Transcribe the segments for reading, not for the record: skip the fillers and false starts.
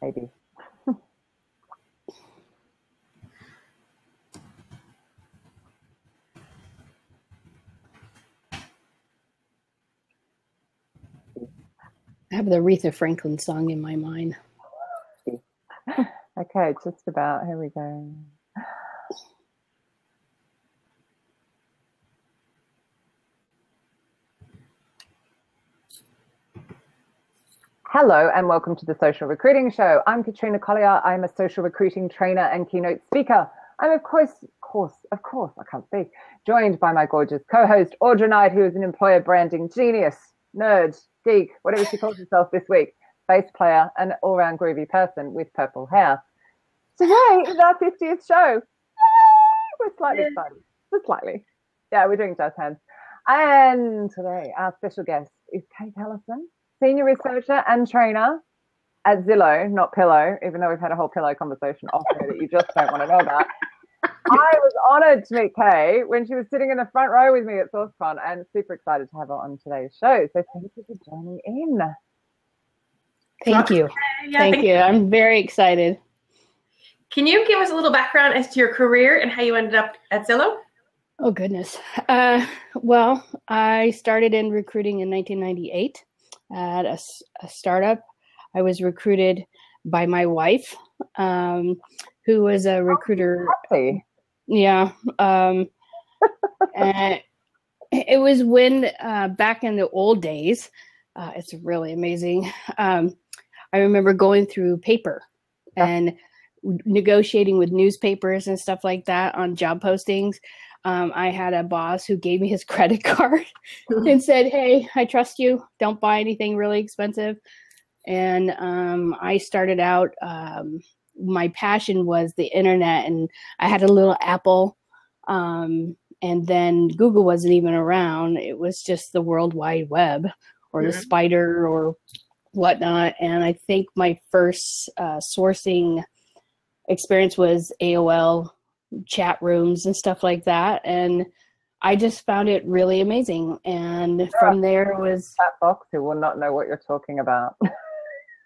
Maybe. I have the Aretha Franklin song in my mind. Okay, just about. Here we go. Hello and welcome to the Social Recruiting Show. I'm Katrina Collier. I'm a social recruiting trainer and keynote speaker. I'm of course, I can't speak, joined by my gorgeous co-host, Audra Knight, who is an employer branding genius, nerd, geek, whatever she calls herself this week, bass player, and all-round groovy person with purple hair. Today is our 50th show. Yay! We're slightly excited. Just slightly. Yeah, we're doing jazz hands. And today our special guest is Kate Allison, senior researcher and trainer at Zillow, not Pillow, even though we've had a whole Pillow conversation off there that you just don't want to know about. I was honoured to meet Kay when she was sitting in the front row with me at SourceCon, and super excited to have her on today's show. So thank you for joining in. Thank you. Thank you. I'm very excited. Can you give us a little background as to your career and how you ended up at Zillow? Oh, goodness. Well, I started in recruiting in 1998 at a startup. I was recruited by my wife, who was a recruiter. Yeah. And it was when, back in the old days, it's really amazing. I remember going through paper and negotiating with newspapers and stuff like that on job postings. I had a boss who gave me his credit card and said, "Hey, I trust you. Don't buy anything really expensive." And I started out, my passion was the internet, and I had a little Apple, and then Google wasn't even around. It was just the World Wide Web or the spider or whatnot. And I think my first sourcing experience was AOL chat rooms and stuff like that. And I just found it really amazing. And from there was chat box who will not know what you're talking about.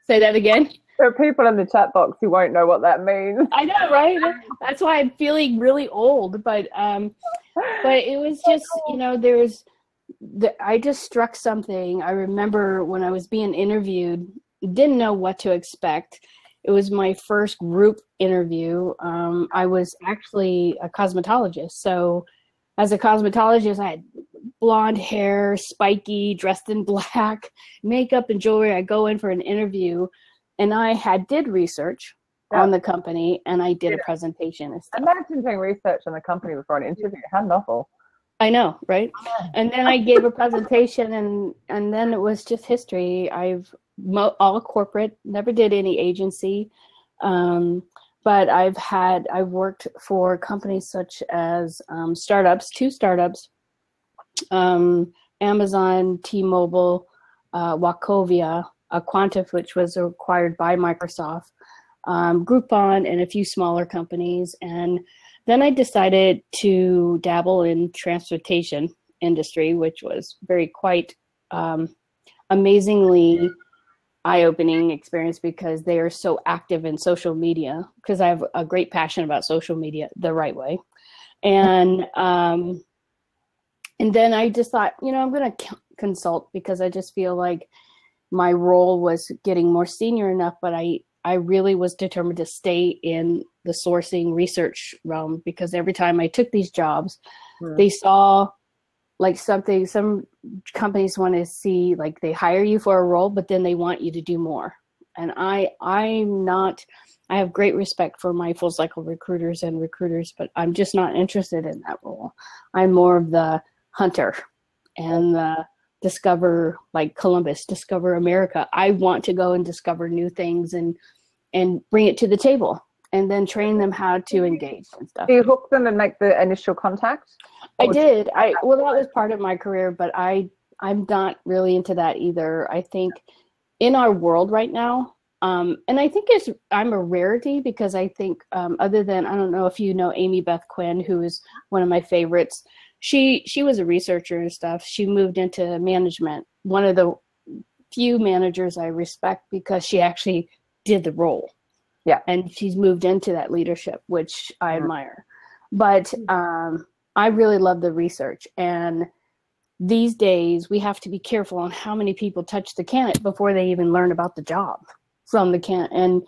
Say that again. There are people in the chat box who won't know what that means. I know, right? That's why I'm feeling really old. But it was just, you know, I just struck something. I remember when I was being interviewed, didn't know what to expect. It was my first group interview. I was actually a cosmetologist. So as a cosmetologist, I had blonde hair, spiky, dressed in black, makeup and jewelry. I go in for an interview, and I did research on the company, and I did a presentation and stuff. Imagine doing research on the company before an interview. How novel. I know, right? And then I gave a presentation, and then it was just history. All corporate, never did any agency, but I've worked for companies such as two startups, Amazon, T-Mobile, Wachovia, Quantif, which was acquired by Microsoft, Groupon, and a few smaller companies. And then I decided to dabble in transportation industry, which was quite amazingly eye-opening experience because they are so active in social media, because I have a great passion about social media the right way. And then I just thought, you know, I'm going to consult, because I just feel like my role was getting more senior enough, but I really was determined to stay in the sourcing research realm, because every time I took these jobs, they saw like something, some companies want to see, like they hire you for a role, but then they want you to do more. And I have great respect for my full cycle recruiters, but I'm just not interested in that role. I'm more of the hunter and the discover, like Columbus, discover America. I want to go and discover new things and bring it to the table, and then train them how to engage and stuff. Do you hook them and make the initial contact? I did. Well, that was part of my career, but I'm not really into that either. I think in our world right now, and I think I'm a rarity, because I think other than, I don't know if you know Amy Beth Quinn, who is one of my favorites. She was a researcher and stuff. She moved into management. One of the few managers I respect, because she actually did the role. Yeah. And she's moved into that leadership, which I admire. But I really love the research. And these days, we have to be careful on how many people touch the candidate before they even learn about the job from the candidate. And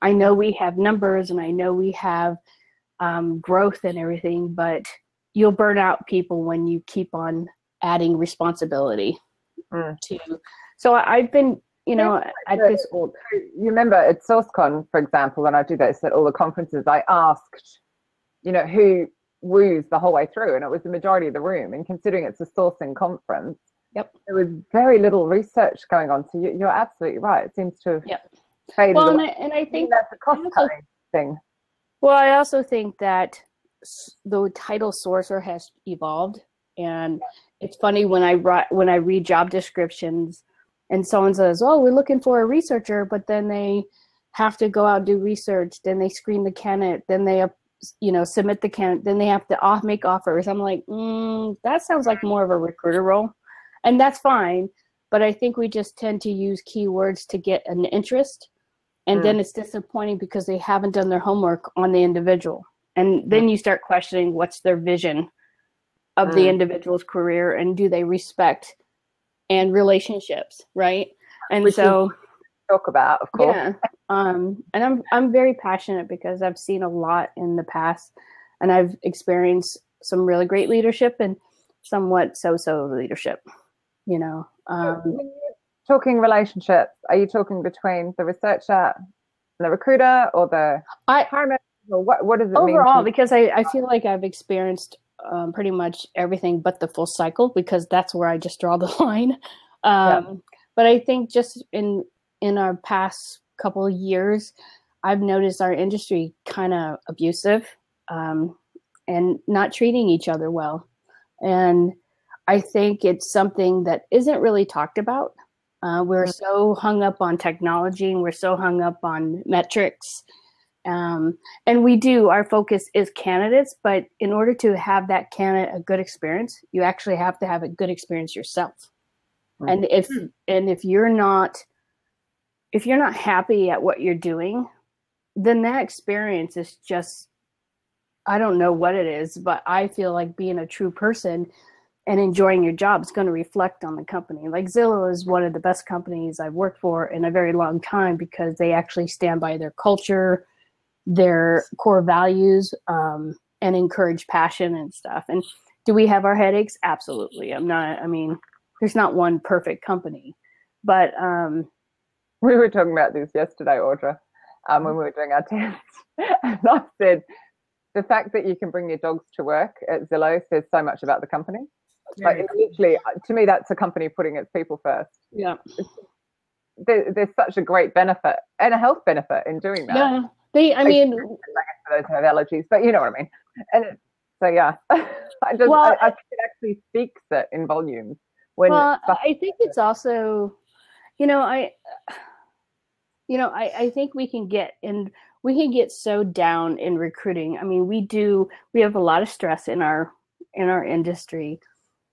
I know we have numbers, and I know we have growth and everything, but you'll burn out people when you keep on adding responsibility to. So I've been, at this old. You remember at SourceCon, for example, when I do this at all the conferences, I asked, who woos the whole way through, and it was the majority of the room. And considering it's a sourcing conference, Yep, there was very little research going on. So you're absolutely right. It seems to have faded well, away. and I think that's a cost-cutting thing. Well, I also think that the title sourcer has evolved, and it's funny when I read job descriptions, and someone says, "Oh, we're looking for a researcher," but then they have to go out and do research, then they screen the candidate, then they submit the candidate, then they have to make offers. I'm like, that sounds like more of a recruiter role, and that's fine. But I think we just tend to use keywords to get an interest. And then it's disappointing because they haven't done their homework on the individual. And then you start questioning what's their vision of the individual's career, and do they respect and relationships, right? And which so talk about, of course. Yeah. And I'm very passionate because I've seen a lot in the past, and I've experienced some really great leadership and somewhat so-so leadership, When you're talking relationships, are you talking between the researcher and the recruiter, or the hiring manager, or what does it mean? Overall, because I feel like I've experienced pretty much everything but the full cycle, because that's where I just draw the line. But I think just in our past couple of years, I've noticed our industry kind of abusive and not treating each other well. And I think it's something that isn't really talked about. We're so hung up on technology, and we're so hung up on metrics. And our focus is candidates, but in order to have that candidate a good experience, you actually have to have a good experience yourself. And if you're not happy at what you're doing, then that experience is just, I don't know what it is, but I feel like being a true person and enjoying your job is going to reflect on the company. Like Zillow is one of the best companies I've worked for in a very long time, because they actually stand by their culture, their core values, and encourage passion and stuff. And do we have our headaches? Absolutely. There's not one perfect company, but we were talking about this yesterday, Audra, when we were doing our test. And I said, the fact that you can bring your dogs to work at Zillow says so much about the company. Like, literally, to me, that's a company putting its people first. Yeah. There's such a great benefit and a health benefit in doing that. Yeah. For those who have allergies, but you know what I mean. And so, yeah, I think it actually speaks it in volumes. I think it's also, I think we can get so down in recruiting. I mean, we have a lot of stress in our industry.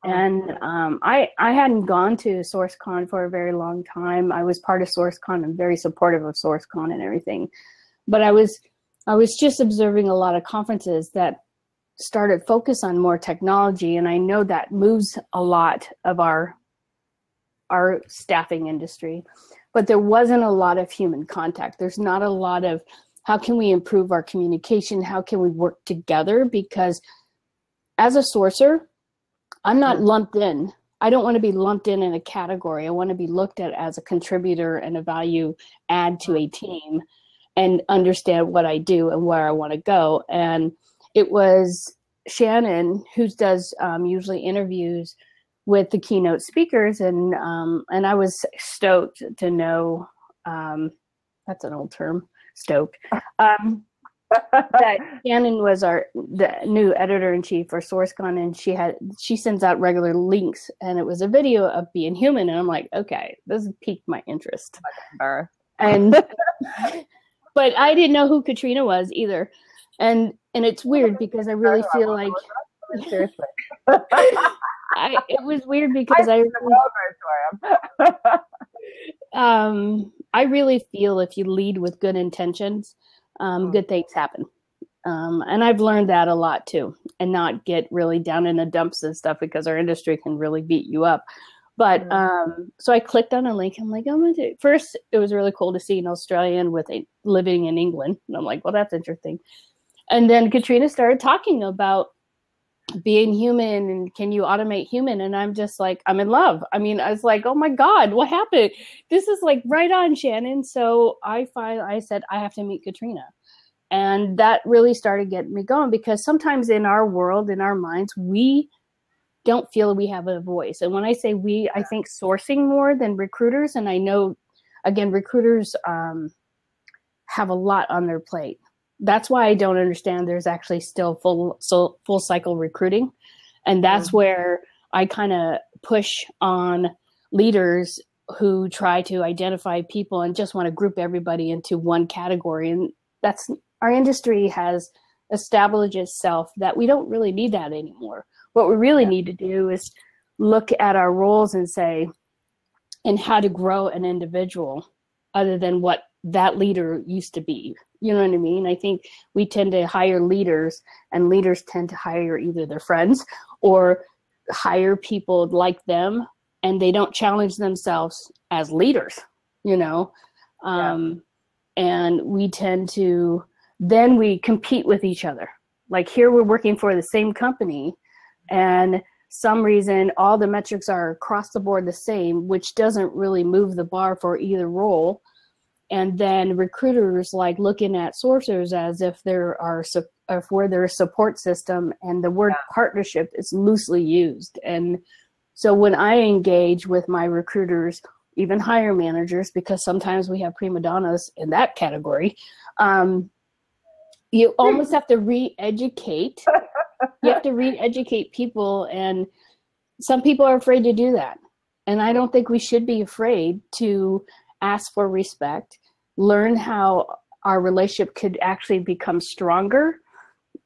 And I hadn't gone to SourceCon for a very long time. I was part of SourceCon. I'm very supportive of SourceCon and everything. But I was just observing a lot of conferences that started focus on more technology, and I know that moves a lot of our staffing industry. But there wasn't a lot of human contact. There's not a lot of how can we improve our communication? How can we work together? Because as a sourcer, I'm not lumped in. I don't want to be lumped in a category. I want to be looked at as a contributor and a value add to a team, and understand what I do and where I want to go. And it was Shannon who does usually interviews with the keynote speakers, and I was stoked to know, that's an old term, stoked, that Shannon was the new editor-in-chief for SourceCon, and she sends out regular links, and it was a video of being human, and I'm like, okay, this piqued my interest. And but I didn't know who Katrina was either, and it's weird because I really feel like seriously. it was weird because I really feel if you lead with good intentions, good things happen. And I've learned that a lot too, and not get really down in the dumps and stuff, because our industry can really beat you up. But so I clicked on a link. I'm like, I'm gonna do it. First, it was really cool to see an Australian living in England. And I'm like, well, that's interesting. And then Katrina started talking about being human and can you automate human? And I'm just like, I'm in love. I mean, I was like, oh my God, what happened? This is like right on, Shannon. So I said, I have to meet Katrina. And that really started getting me going, because sometimes in our world, in our minds, we don't feel we have a voice. And when I say we, I think sourcing more than recruiters. And I know, again, recruiters have a lot on their plate. That's why I don't understand there's actually still full cycle recruiting. And that's where I kind of push on leaders who try to identify people and just want to group everybody into one category. And that's, our industry has established itself that we don't really need that anymore. What we really need to do is look at our roles and say, and how to grow an individual other than what that leader used to be. You know what I mean? I think we tend to hire leaders, and leaders tend to hire either their friends or hire people like them, and they don't challenge themselves as leaders, you know? And we tend to, then we compete with each other. Like here we're working for the same company, and some reason all the metrics are across the board the same, which doesn't really move the bar for either role. And then recruiters like looking at sourcers as if we're their support system, and the word partnership is loosely used. And so when I engage with my recruiters, even hire managers, because sometimes we have prima donnas in that category, you almost have to re-educate. You have to re-educate people, and some people are afraid to do that. And I don't think we should be afraid to ask for respect, learn how our relationship could actually become stronger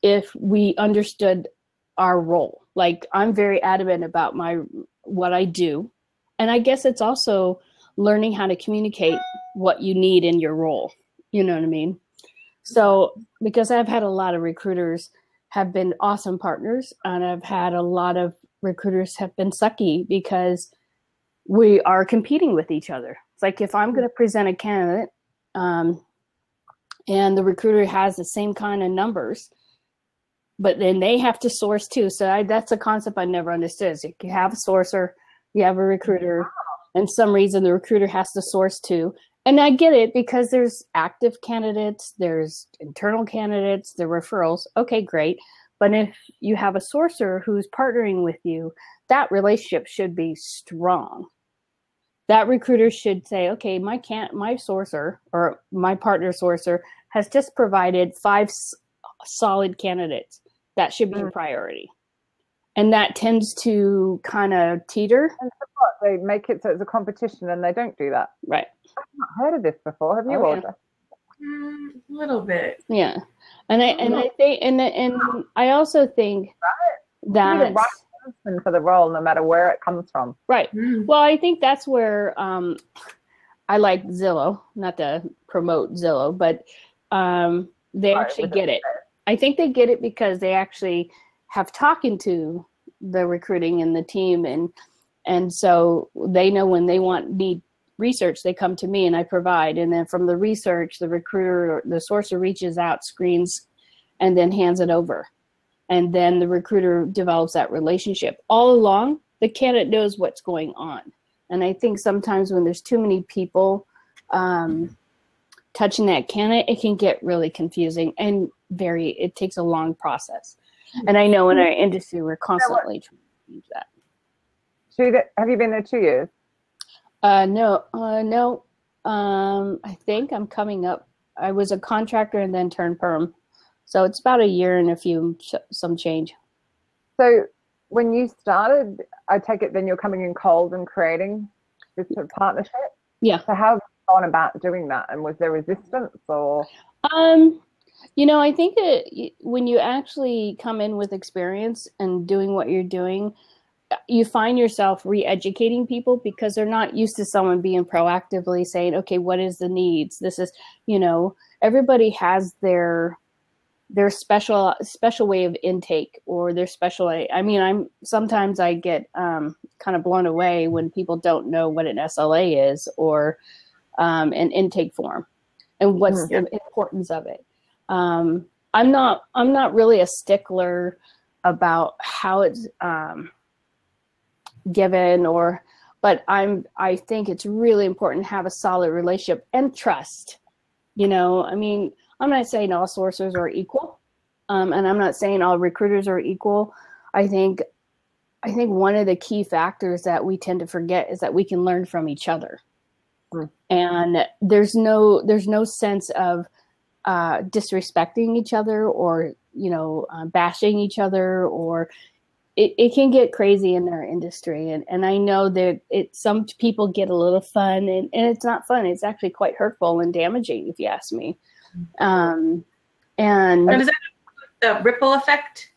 if we understood our role. Like I'm very adamant about what I do. And I guess it's also learning how to communicate what you need in your role. You know what I mean? So, because I've had a lot of recruiters have been awesome partners, and I've had a lot of recruiters have been sucky because we are competing with each other. It's like if I'm going to present a candidate and the recruiter has the same kind of numbers, but then they have to source too. So that's a concept I never understood. Is you have a sourcer, you have a recruiter, and some reason the recruiter has to source too. And I get it, because there's active candidates, there's internal candidates, there are referrals. Okay, great. But if you have a sourcer who's partnering with you, that relationship should be strong. That recruiter should say, okay, my sourcer or my partner sourcer has just provided 5 solid candidates. That should be a priority. And that tends to kind of teeter. And so what? They make it so it's a competition, and they don't do that. Right. I've not heard of this before. Have you, Audra? A little bit. Yeah. And I think, and I also think that you're the right person for the role, no matter where it comes from. Right. Well, I think that's where I like Zillow, not to promote Zillow, but they actually get it. I think they get it because they actually have talking to the recruiting and the team, and so they know when they need research, they come to me and I provide. And then from the research, the recruiter or the sourcer reaches out, screens, and then hands it over. And then the recruiter develops that relationship. All along, the candidate knows what's going on. And I think sometimes when there's too many people touching that candidate, it can get really confusing and it takes a long process. And I know in our industry, we're constantly trying to change that. Have you been there 2 years? No. I think I'm coming up. I was a contractor and then turned perm. So it's about a year and some change. So when you started, I take it then you're coming in cold and creating this sort of partnership? Yeah. So how have you gone about doing that? And was there resistance or? I think that when you actually come in with experience and doing what you're doing, you find yourself re-educating people because they're not used to someone being proactively saying, okay, what is the needs? This is, everybody has their special way of intake or their special. Sometimes I get kind of blown away when people don't know what an SLA is or an intake form and what's the importance of it. I'm not really a stickler about how it's given but I think it's really important to have a solid relationship and trust. I'm not saying all sourcers are equal, and I'm not saying all recruiters are equal. I think one of the key factors that we tend to forget is that we can learn from each other, and there's no sense of disrespecting each other or bashing each other, or it can get crazy in our industry, and I know that some people get a little fun, and it's not fun. It's actually quite hurtful and damaging, if you ask me. And is that the ripple effect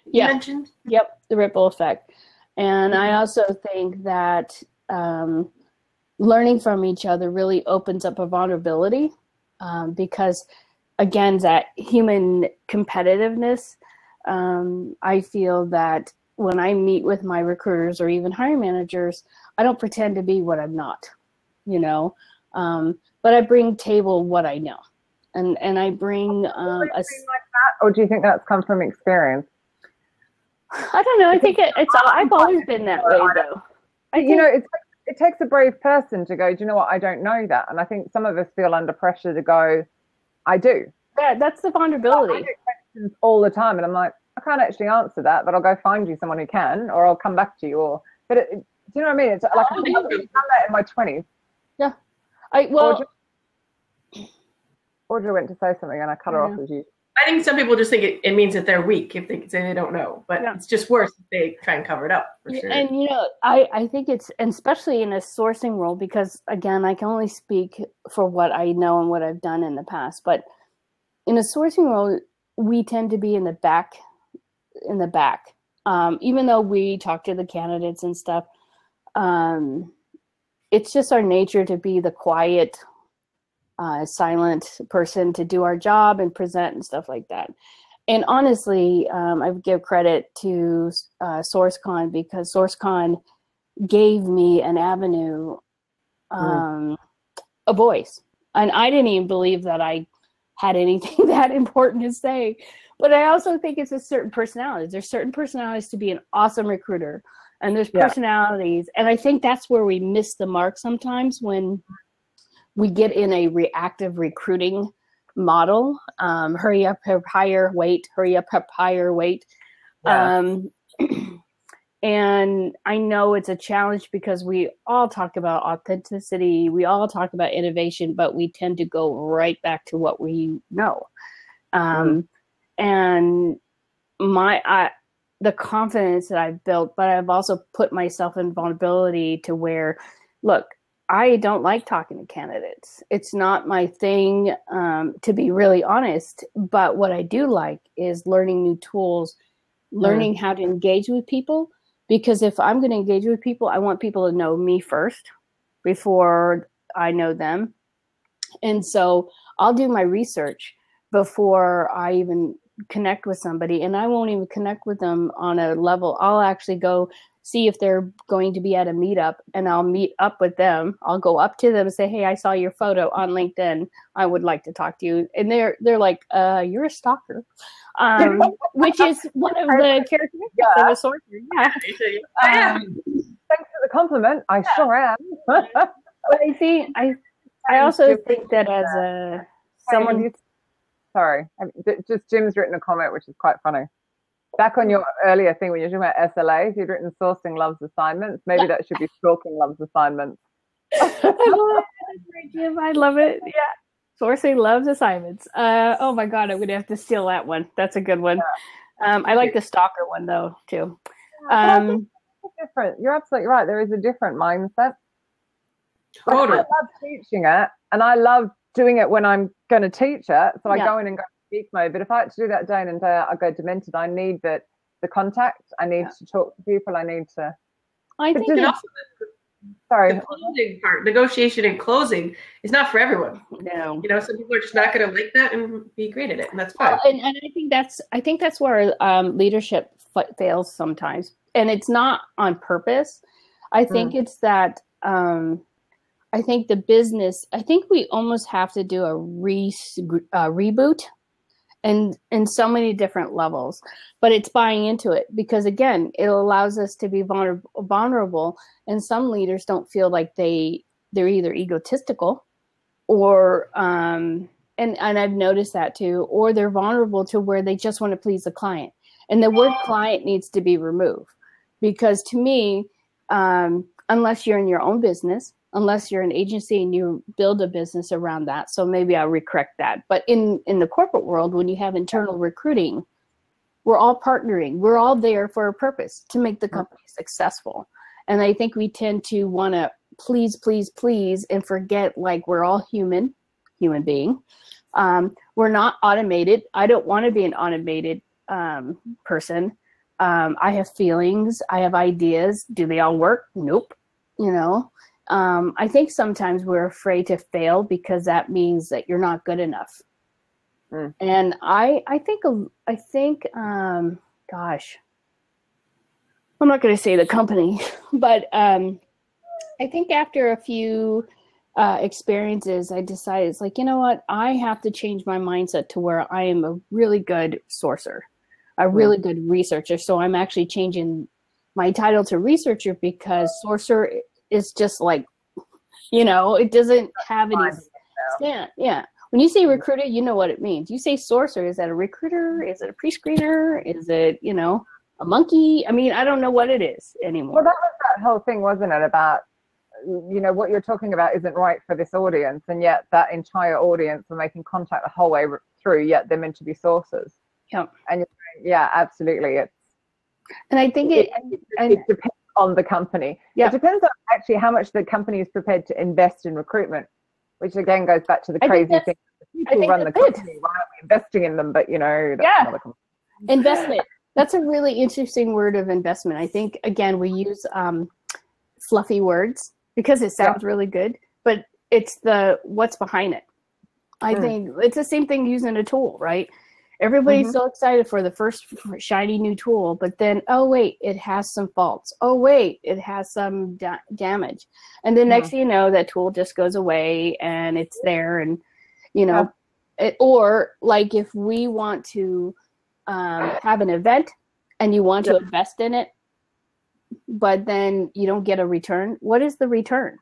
you mentioned? Yep, the ripple effect. And I also think that learning from each other really opens up a vulnerability because, again, that human competitiveness, I feel that when I meet with my recruiters or even hiring managers, I don't pretend to be what I'm not, but I bring table what I know. And I bring like that, or do you think that's come from experience? I don't know. I think I've always been that way, though. It takes a brave person to go, do you know what? I don't know that. And I think some of us feel under pressure to go, I do. Yeah, that's the vulnerability. I get questions all the time, and I'm like, I can't actually answer that, but I'll go find you someone who can, or I'll come back to you. Do you know what I mean? It's like I've done that in my 20s. Yeah. Audrey went to say something and I cut her off as you. I think some people just think it means that they're weak if they say they don't know, but it's just worse if they try and cover it up, for sure. And, I think it's, and especially in a sourcing role, because again, I can only speak for what I know and what I've done in the past, but in a sourcing role, we tend to be in the back. Even though we talk to the candidates and stuff, it's just our nature to be the quiet, silent person to do our job and present and stuff like that. And honestly, I would give credit to SourceCon because SourceCon gave me an avenue, a voice. And I didn't even believe that I had anything that important to say. But I also think it's a certain personalities. There's certain personalities to be an awesome recruiter. And there's personalities. And I think that's where we miss the mark sometimes when we get in a reactive recruiting model. Hurry up, hire, wait, hurry up, hire, wait. Yeah. And I know it's a challenge because we all talk about authenticity. We all talk about innovation, but we tend to go right back to what we know. And the confidence that I've built, but I've also put myself in vulnerability to where, look, I don't like talking to candidates. It's not my thing, to be really honest. But what I do like is learning new tools, learning how to engage with people. Because if I'm going to engage with people, I want people to know me first before I know them. And so I'll do my research before I even connect with somebody. And I won't even connect with them on a level. I'll actually go see if they're going to be at a meetup, and I'll meet up with them. I'll go up to them and say, hey, I saw your photo on LinkedIn. I would like to talk to you. And they're like, you're a stalker, which is one of the characteristics of a sorcerer. Yeah. Thanks for the compliment. I sure am. But I also think that as someone... Sorry, just Jim's written a comment, which is quite funny. Back on your earlier thing when you're talking about SLAs, you'd written sourcing loves assignments. Maybe that should be stalking loves assignments. Jim, I love it. Yeah. Sourcing loves assignments. Oh my God, I'm going to have to steal that one. That's a good one. I like the stalker one though, too. Different. You're absolutely right. There is a different mindset. Totally. I love teaching it, and I love doing it when I'm going to teach it. So I go in and go geek mode. But if I had to do that day in and day out, I go demented. I need the contact. I need to talk to people. I need to I think the closing part, negotiation and closing, is not for everyone. No, some people are just not going to like that and be great at it, and that's fine. And I think that's where leadership fails sometimes, and it's not on purpose. I think it's that I think the business. I think we almost have to do a reboot, and in so many different levels. But it's buying into it because, again, it allows us to be vulnerable. And some leaders don't feel like they're either egotistical or and I've noticed that too, or they're vulnerable to where they just want to please the client. And the word client needs to be removed because, to me, unless you're in your own business, unless you're an agency and you build a business around that. So maybe I'll recorrect that. But in the corporate world, when you have internal recruiting, we're all partnering. We're all there for a purpose, to make the company successful. And I think we tend to want to please, please, please, and forget like we're all human being. We're not automated. I don't want to be an automated person. I have feelings. I have ideas. Do they all work? Nope. I think sometimes we're afraid to fail because that means that you're not good enough. And I think, gosh, I'm not going to say the company, but I think after a few experiences, I decided it's like, you know what, I have to change my mindset to where I am a really good sourcer, a really good researcher. So I'm actually changing my title to researcher because sourcer is just like, it doesn't have any stand. Yeah. When you say recruiter, you know what it means. You say sourcer, is that a recruiter? Is it a pre-screener? Is it, a monkey? I mean, I don't know what it is anymore. Well, that was that whole thing, wasn't it, about, what you're talking about isn't right for this audience, and yet that entire audience are making contact the whole way through, yet they're meant to be sourcers. Yeah. And you're saying, yeah, absolutely. And I think it depends on the company. Yeah. It depends on actually how much the company is prepared to invest in recruitment, which again goes back to the crazy thing. People run the company, why aren't we investing in them? But that's another company. Investment. That's a really interesting word of investment. I think, again, we use fluffy words because it sounds really good, but it's what's behind it. I think it's the same thing using a tool, right? Everybody's so excited for the first shiny new tool, but then, oh, wait, it has some faults. Oh, wait, it has some damage. And then next thing you know, that tool just goes away and it's there. And, or like if we want to have an event and you want to invest in it, but then you don't get a return, what is the return?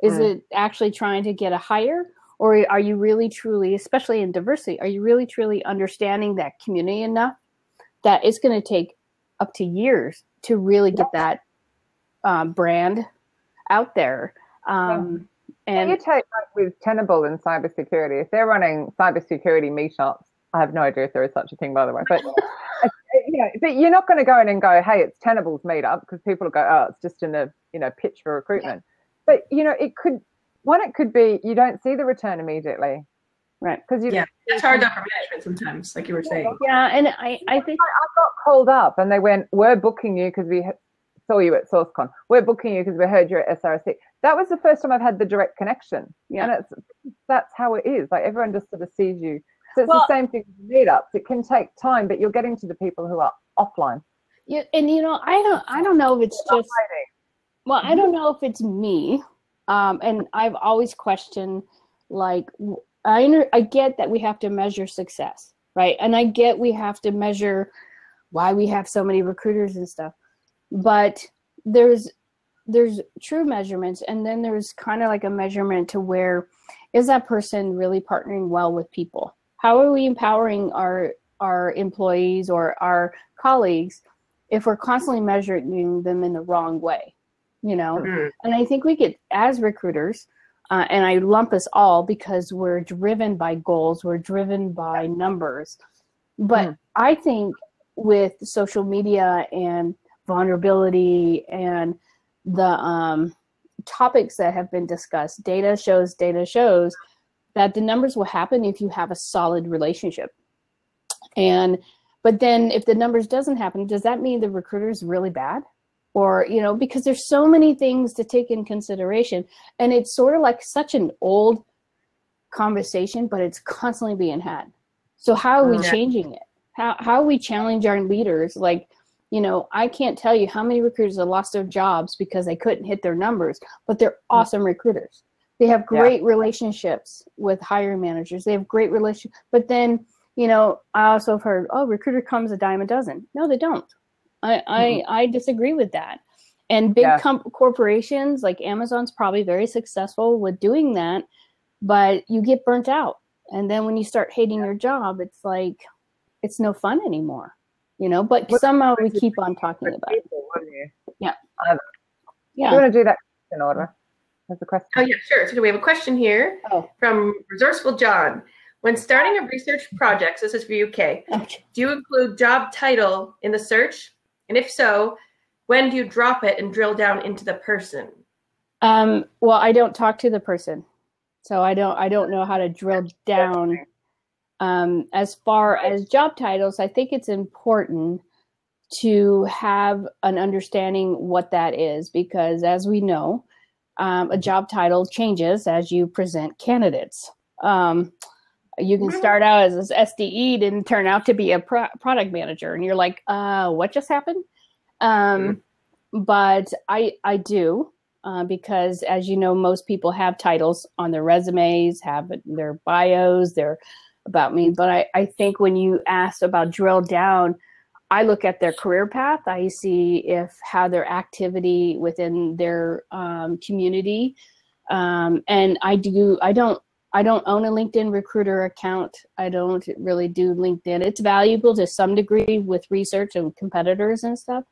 Is it actually trying to get a hire? Or are you really truly, especially in diversity, are you really truly understanding that community enough that it's going to take up to years to really get that brand out there? And you take like with Tenable and cybersecurity, if they're running cybersecurity meetups, I have no idea if there is such a thing, by the way, but but you're not going to go in and go, hey, it's Tenable's meetup, because people will go, oh, it's just in a pitch for recruitment. But it could be you don't see the return immediately, right? Because it's hard enough for management sometimes, like you were saying. Yeah, and I think I got called up and they went, we're booking you because we saw you at SourceCon. We're booking you because we heard you're at SRC. That was the first time I've had the direct connection, and that's how it is. Like everyone just sort of sees you. So it's the same thing with meetups. It can take time, but you're getting to the people who are offline. Yeah, and I don't know if it's just. Well, I don't know if it's me. And I've always questioned, like, I get that we have to measure success, right? And I get we have to measure why we have so many recruiters and stuff. But there's true measurements, and then there's kind of like a measurement to where is that person really partnering well with people? How are we empowering our employees or our colleagues if we're constantly measuring them in the wrong way? And I think we get, as recruiters, and I lump us all because we're driven by goals, we're driven by numbers. But I think with social media and vulnerability and the topics that have been discussed, data shows that the numbers will happen if you have a solid relationship. But then if the numbers doesn't happen, does that mean the recruiter is really bad? or, you know, because there's so many things to take in consideration. And it's sort of like such an old conversation, but it's constantly being had. So how are we changing it? How we challenge our leaders? Like, you know, I can't tell you how many recruiters have lost their jobs because they couldn't hit their numbers, but they're awesome recruiters. They have great relationships with hiring managers. They have great relationships. But then, you know, I also have heard, oh, recruiter comes a dime a dozen. No, they don't. I disagree with that. And big corporations like Amazon's probably very successful with doing that, but you get burnt out. And then when you start hating your job, it's like, it's no fun anymore, you know, but somehow we keep on talking about it. Yeah. Do you want to do that in order? There's a question. Oh, yeah, sure. So we have a question here from Resourceful John. When starting a research project, so this is for UK, do you include job title in the search? And if so, when do you drop it and drill down into the person? Well, I don't talk to the person, so I don't know how to drill down. As far as job titles, I think it's important to have an understanding what that is, because as we know, a job title changes as you present candidates. You can start out as an SDE and turn out to be a product manager, and you're like, what just happened? But I do, because as you know, most people have titles on their resumes, have their bios, their about me. But I think when you ask about drill down, I look at their career path. I see how their activity within their community, and I don't own a LinkedIn recruiter account. I don't really do LinkedIn. It's valuable to some degree with research and competitors and stuff,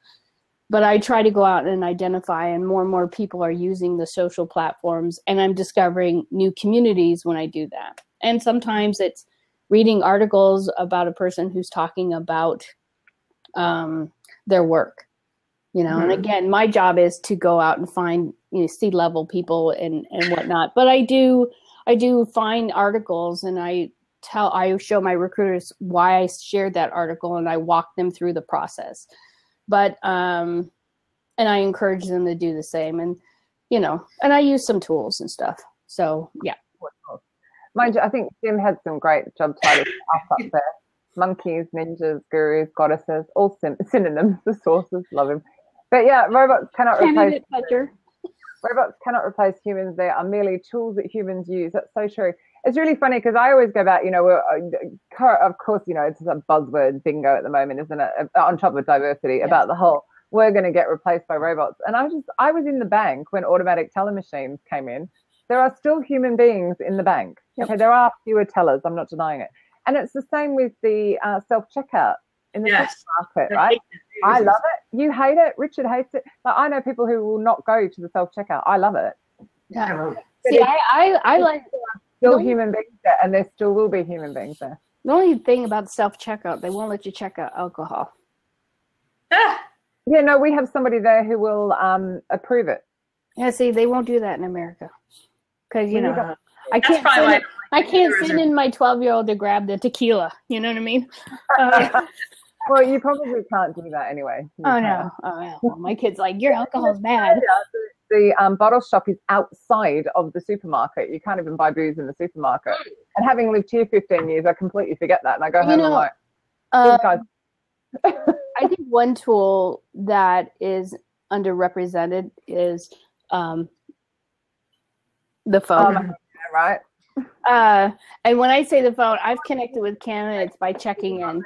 but I try to go out and identify, and more people are using the social platforms, and I'm discovering new communities when I do that. And sometimes it's reading articles about a person who's talking about their work, you know. And again, my job is to go out and find, you know, C-level people and whatnot. But I do find articles, and I show my recruiters why I shared that article, and I walk them through the process. But and I encourage them to do the same, and you know, and I use some tools and stuff. So yeah. Mind you, I think Jim had some great job titles up there. Monkeys, ninjas, gurus, goddesses, all synonyms, the sources, love him. But yeah, robots cannot replace humans. They are merely tools that humans use. That's so true. It's really funny because I always go back, you know, of course, you know, it's a buzzword bingo at the moment, isn't it? On top of diversity, about the whole, we're going to get replaced by robots. And I was in the bank when automatic teller machines came in. There are still human beings in the bank. Okay, there are fewer tellers. I'm not denying it. And it's the same with the self-checkout in the supermarket, right? I love it. You hate it. Richard hates it. Like, I know people who will not go to the self-checkout. I love it. Yeah. See, I like still human beings there, and there still will be human beings there. The only thing about the self-checkout, they won't let you check out alcohol. Yeah, no, we have somebody there who will approve it. Yeah, see, they won't do that in America. Because, you know, I can't send in my 12-year-old to grab the tequila. You know what I mean? Well, you probably can't do that anyway. No. Well, my kid's like, your alcohol's bad. The bottle shop is outside of the supermarket. You can't even buy booze in the supermarket. And having lived here 15 years, I completely forget that. And I go home and I'm like, guys. I think one tool that is underrepresented is the phone. Right. And when I say the phone, I've connected with candidates by checking in.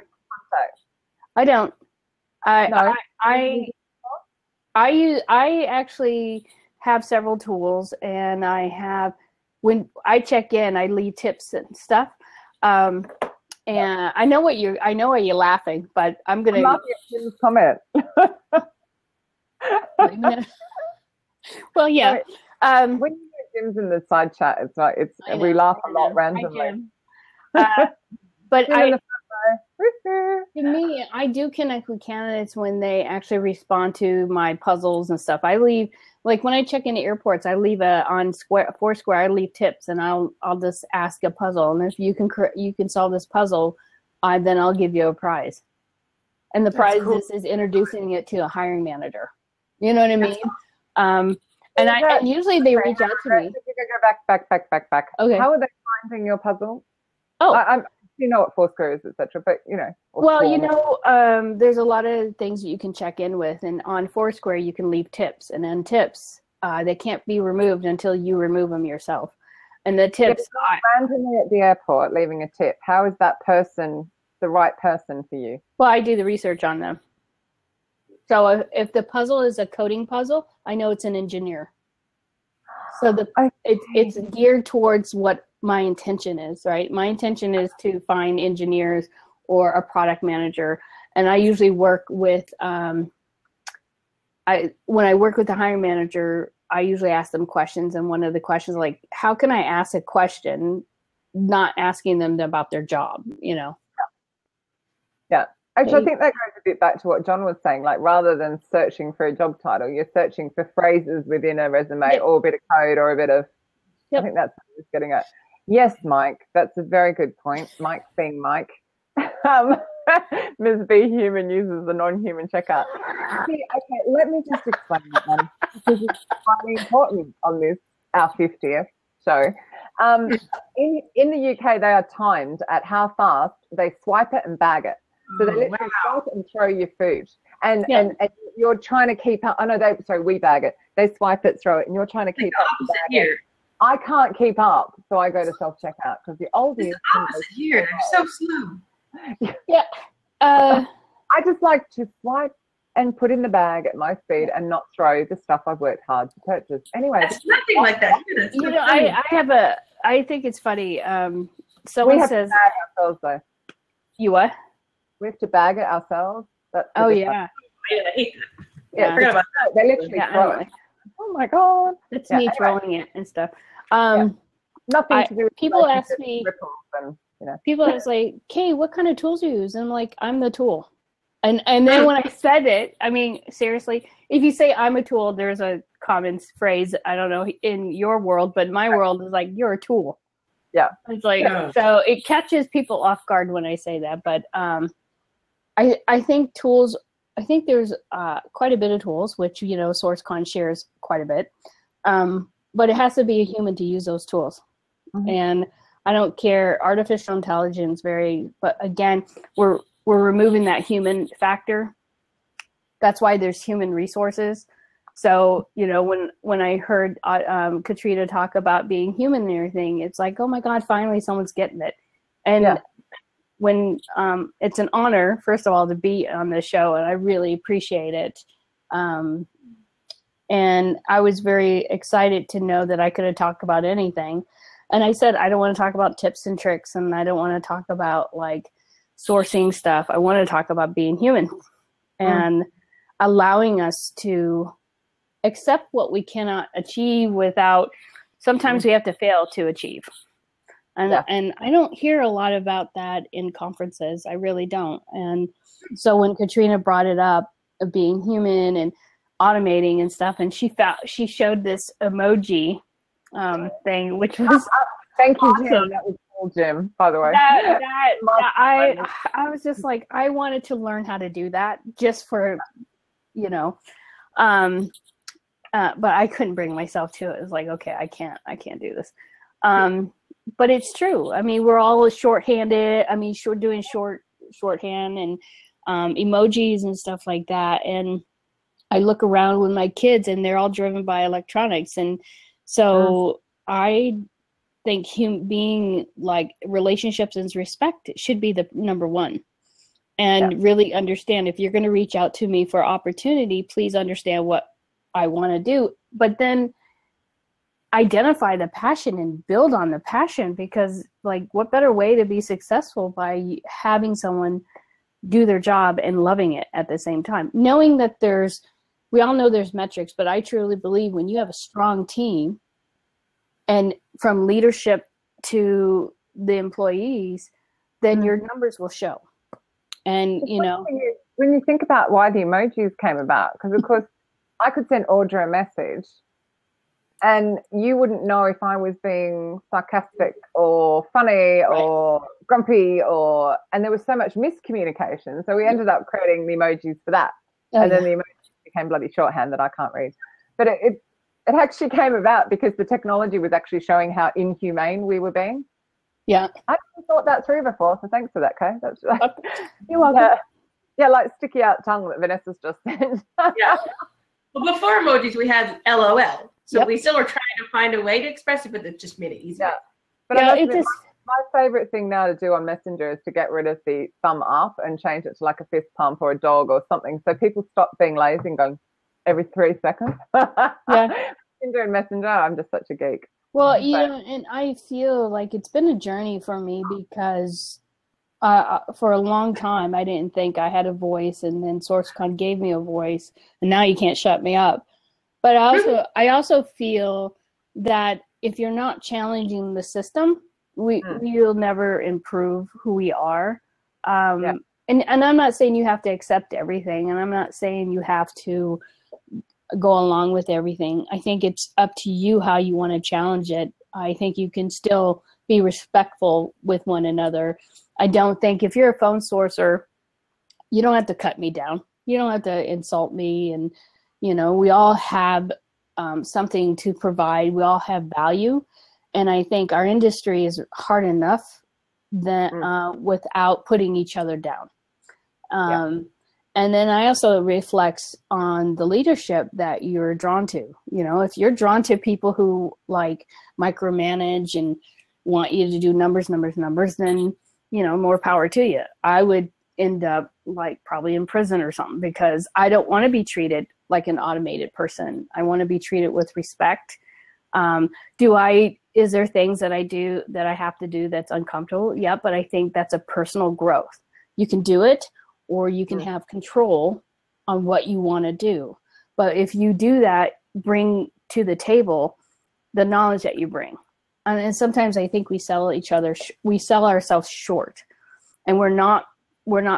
I don't. I actually have several tools, and when I check in, I leave tips and stuff. And I know why you're laughing, but I'm gonna comment. Well, yeah. When you get Jim's in the side chat, it's like we laugh a lot randomly. But to me, I do connect with candidates when they actually respond to my puzzles and stuff. I leave, like when I check into airports, I leave on Foursquare. I leave tips, and I'll just ask a puzzle, and if you can solve this puzzle, then I'll give you a prize. And the prize is introducing it to a hiring manager. You know what I mean? And usually they reach out to me. Go back. Okay. How are they finding your puzzle? Oh, you know what Foursquare is, etc. But there's a lot of things that you can check in with, and on Foursquare you can leave tips, and then tips they can't be removed until you remove them yourself. And the tips randomly at the airport leaving a tip. How is that person the right person for you? Well, I do the research on them. So if the puzzle is a coding puzzle, I know it's an engineer. So it's geared towards what my intention is, right? My intention is to find engineers or a product manager. And I usually work with, when I work with the hiring manager, I usually ask them questions. And one of the questions, like, how can I ask a question, not asking them about their job, Yeah. Actually, I think that goes a bit back to what John was saying. Like, rather than searching for a job title, you're searching for phrases within a resume or a bit of code or a bit of. I think that's what he's getting at. Yes, Mike, that's a very good point. Mike being Mike. Ms. B Human uses the non-human checkout. See, okay, let me just explain that one, because it's quite important on this, our 50th show. In the UK, they are timed at how fast they swipe it and bag it. So they literally swipe it and throw your food. And you're trying to keep up. We bag it. They swipe it, throw it, and you're trying to keep up. Here. I can't keep up, so I go to self-checkout, because the older it's the opposite here. They're so slow. Yeah. I just like to swipe and put in the bag at my speed and not throw the stuff I've worked hard to purchase. Anyway, it's nothing like that. I think it's funny. Someone says to bag ourselves, though. You what? We have to bag it ourselves. Yeah. I forgot about that. They literally throw it. Oh my God. It's me throwing it and stuff. Nothing to do with people ask me. People ask like, Kay, what kind of tools do you use? And I'm like, I'm the tool. And then when I said it, I mean, seriously, if you say I'm a tool, there's a common phrase, I don't know, in your world, but my world is like, you're a tool. Yeah. It's like, so it catches people off guard when I say that. But I think tools, I think there's quite a bit of tools, which, SourceCon shares quite a bit. But it has to be a human to use those tools. Mm-hmm. And I don't care, artificial intelligence, but again, we're removing that human factor. That's why there's human resources. So, when I heard Katrina talk about being human and everything, it's like, oh my God, finally someone's getting it. And when it's an honor, first of all, to be on this show, and I really appreciate it. And I was very excited to know that I could have talked about anything. And I said, I don't want to talk about tips and tricks, and I don't want to talk about like sourcing stuff. I want to talk about being human and allowing us to accept what we cannot achieve without, sometimes we have to fail to achieve. And I don't hear a lot about that in conferences. I really don't. And so when Katrina brought it up of being human and automating and stuff, and she showed this emoji thing, which was thank you, awesome. Jim. That was cool, Jim, by the way. I was just like, I wanted to learn how to do that just for, but I couldn't bring myself to it. It was like, okay, I can't do this. But it's true. I mean, we're all shorthanded. I mean, doing shorthand and emojis and stuff like that. And I look around with my kids, and they're all driven by electronics. And so I think being like relationships and respect should be the number one. And really understand, if you're going to reach out to me for opportunity, please understand what I want to do. But then identify the passion and build on the passion, because like, what better way to be successful by having someone do their job and loving it at the same time, knowing that we all know there's metrics, but I truly believe when you have a strong team, and from leadership to the employees, then your numbers will show. And when you think about why the emojis came about, because of course I could send Audra a message and you wouldn't know if I was being sarcastic or funny or grumpy, and there was so much miscommunication. So we ended up creating the emojis for that. Then the emojis became bloody shorthand that I can't read. But it actually came about because the technology was actually showing how inhumane we were being. Yeah. I hadn't thought that through before, so thanks for that, Kay. That's You're welcome. Yeah, like sticky out tongue that Vanessa's just said. Yeah. Well, before emojis, we had LOL. So we still were trying to find a way to express it, but it just made it easier. Yeah. But my favorite thing now to do on Messenger is to get rid of the thumb up and change it to like a fist pump or a dog or something. So people stop being lazy and going every 3 seconds. Messenger, I'm just such a geek. Well, and I feel like it's been a journey for me because for a long time I didn't think I had a voice, and then SourceCon gave me a voice, and now you can't shut me up. But I also feel that if you're not challenging the system, we'll never improve who we are. And I'm not saying you have to accept everything, and I'm not saying you have to go along with everything. I think it's up to you how you want to challenge it. I think you can still be respectful with one another. I don't think if you're a phone sourcer, you don't have to cut me down. You don't have to insult me. And, we all have something to provide. We all have value. And I think our industry is hard enough that without putting each other down. And then I also reflects on the leadership that you're drawn to. If you're drawn to people who like micromanage and want you to do numbers, then, more power to you. I would end up like probably in prison or something because I don't want to be treated like an automated person. I want to be treated with respect. Is there things that I do that I have to do that's uncomfortable? Yeah, but I think that's a personal growth. You can do it, or you can have control on what you want to do. But if you do that, bring to the table the knowledge that you bring. And sometimes I think we sell ourselves short, and we're not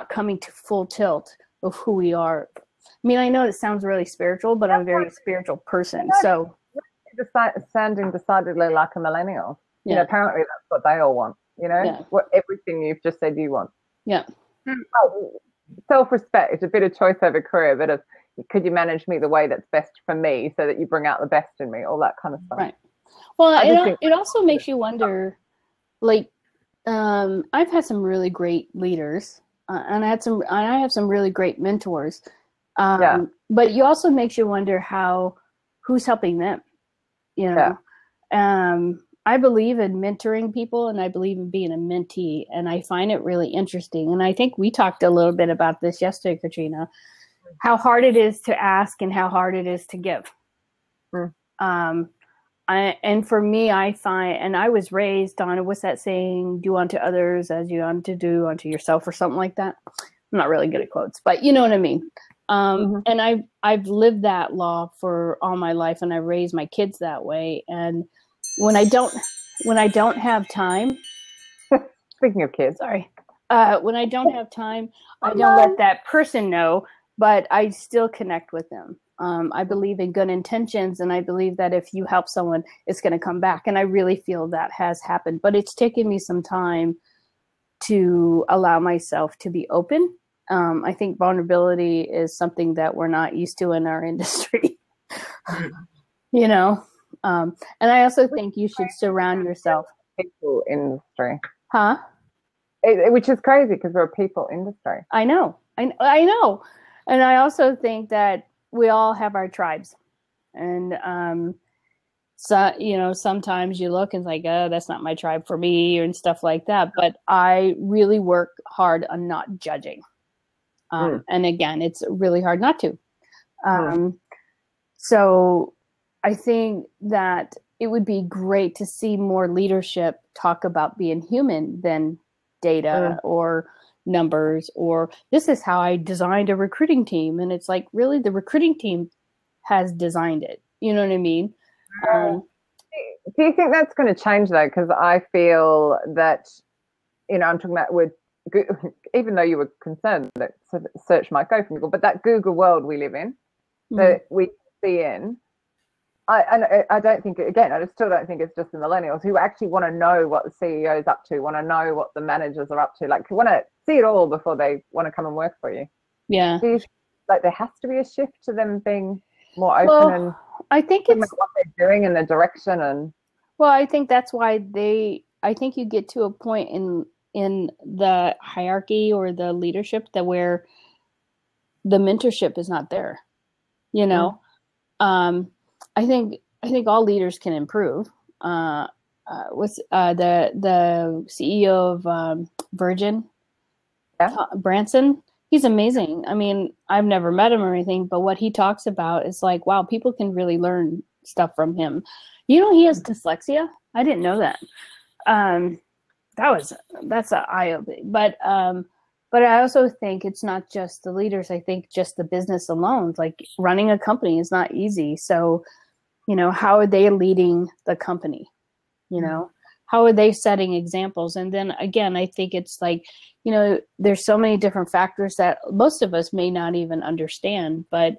coming to full tilt of who we are. I mean, I know it sounds really spiritual, but I'm a very spiritual person. So sounding decidedly like a millennial. Apparently that's what they all want. What everything you've just said you want. Yeah. Self-respect, a bit of choice over career, a bit of could you manage me the way that's best for me so that you bring out the best in me, all that kind of stuff. Right. Well, it also makes you wonder, like, I've had some really great leaders, and I have some really great mentors. But it also makes you wonder who's helping them. I believe in mentoring people, and I believe in being a mentee, and I find it really interesting. And I think we talked a little bit about this yesterday, Katrina, how hard it is to ask and how hard it is to give. And for me, I find, and I was raised on, what's that saying? Do unto others as you want to do unto yourself, or something like that. I'm not really good at quotes, but you know what I mean. And I've lived that law for all my life, and I raised my kids that way. And when I don't have time, speaking of kids, when I don't have time, I don't let that person know, but I still connect with them. I believe in good intentions, and I believe that if you help someone, it's going to come back. And I really feel that has happened, but it's taken me some time to allow myself to be open. I think vulnerability is something that we're not used to in our industry, and I also think you should surround yourself. People industry. Huh? Which is crazy because we're a people industry. I know. I know. And I also think that we all have our tribes. And, sometimes you look and it's like, oh, that's not my tribe for me, and stuff like that. But I really work hard on not judging. And again, it's really hard not to. So I think that it would be great to see more leadership talk about being human than data or numbers, or this is how I designed a recruiting team. And it's like, really, the recruiting team has designed it. You know what I mean? Do you think that's going to change though? Because I feel that, I'm talking about with, even though you were concerned that search might go from Google, but that Google world we live in, that we see in, I don't think, again, I still don't think it's just the millennials who actually want to know what the CEO is up to, want to know what the managers are up to, like want to see it all before they want to come and work for you. Yeah. like there has to be a shift to them being more open and I think it's what they're doing in the direction and. Well, I think that's why I think you get to a point in the hierarchy or the leadership that where the mentorship is not there. You know, I think all leaders can improve. What's the CEO of Virgin, Branson? He's amazing. I mean, I've never met him or anything, but what he talks about is like, wow, people can really learn stuff from him. You know, he has dyslexia. I didn't know that. That's an eye-opening. But I also think it's not just the leaders. I think just the business alone, like running a company is not easy. So, you know, how are they leading the company? You know, how are they setting examples? And then again, I think it's like, you know, there's so many different factors that most of us may not even understand. But